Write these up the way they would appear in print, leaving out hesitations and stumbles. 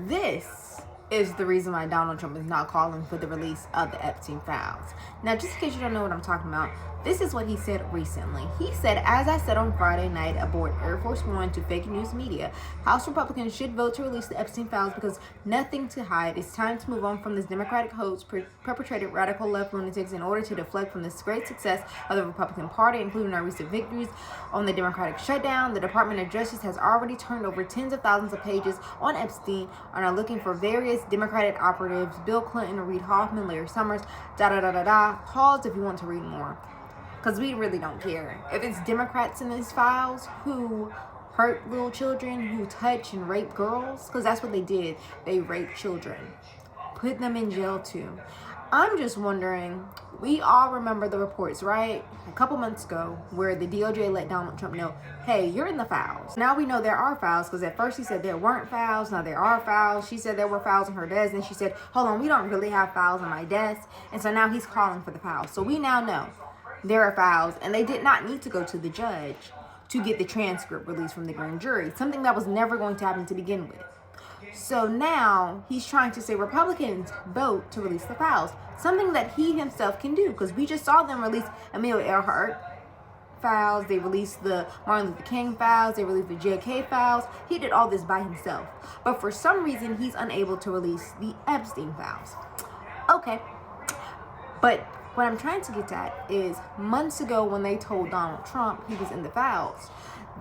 This is the reason why Donald Trump is not calling for the release of the Epstein files. Now, just in case you don't know what I'm talking about, this is what he said recently. He said, as I said on Friday night aboard Air Force One to fake news media, House Republicans should vote to release the Epstein files because nothing to hide. It's time to move on from this Democratic hoax perpetrated radical left lunatics in order to deflect from this great success of the Republican Party, including our recent victories on the Democratic shutdown. The Department of Justice has already turned over tens of thousands of pages on Epstein and are looking for various Democratic operatives, Bill Clinton, Reid Hoffman, Larry Summers, Pause if you want to read more. Because we really don't care. If it's Democrats in these files who hurt little children, who touch and rape girls, because that's what they did. They raped children. Put them in jail too. I'm just wondering, we all remember the reports, right? A couple months ago, where the DOJ let Donald Trump know, hey, you're in the files. Now we know there are files, because at first he said there weren't files, now there are files. She said there were files on her desk, and she said, hold on, we don't really have files on my desk. And so now he's calling for the files. So we now know there are files, and they did not need to go to the judge to get the transcript released from the grand jury, something that was never going to happen to begin with. So now he's trying to say Republicans vote to release the files, something that he himself can do, because we just saw them release Amelia Earhart files, they released the Martin Luther King files, they released the JK files. He did all this by himself, but for some reason he's unable to release the Epstein files. Okay, but what I'm trying to get at is, months ago when they told Donald Trump he was in the files,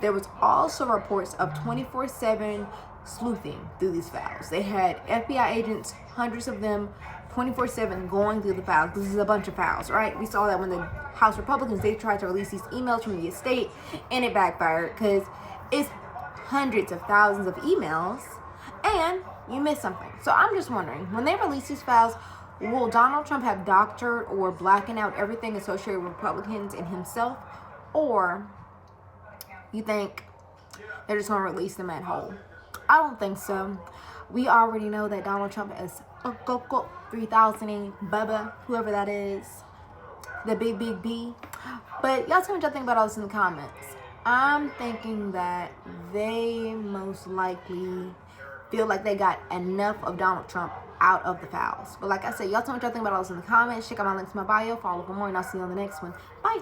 there was also reports of 24/7 sleuthing through these files. They had FBI agents, hundreds of them, 24/7 going through the files. This is a bunch of files, right? We saw that when the House Republicans, they tried to release these emails from the estate, and it backfired because it's hundreds of thousands of emails, and you missed something. So I'm just wondering, when they release these files, will Donald Trump have doctored or blackened out everything associated with Republicans and himself? Or you think they're just going to release them at whole? I don't think so. We already know that Donald Trump is 3000 Bubba, whoever that is, the big B. But y'all tell me what y'all think about all this in the comments. I'm thinking that they most likely feel like they got enough of Donald Trump out of the files. But like I said, y'all tell me what y'all think about all this in the comments. Check out my links in my bio, follow for more, and I'll see you on the next one. Bye.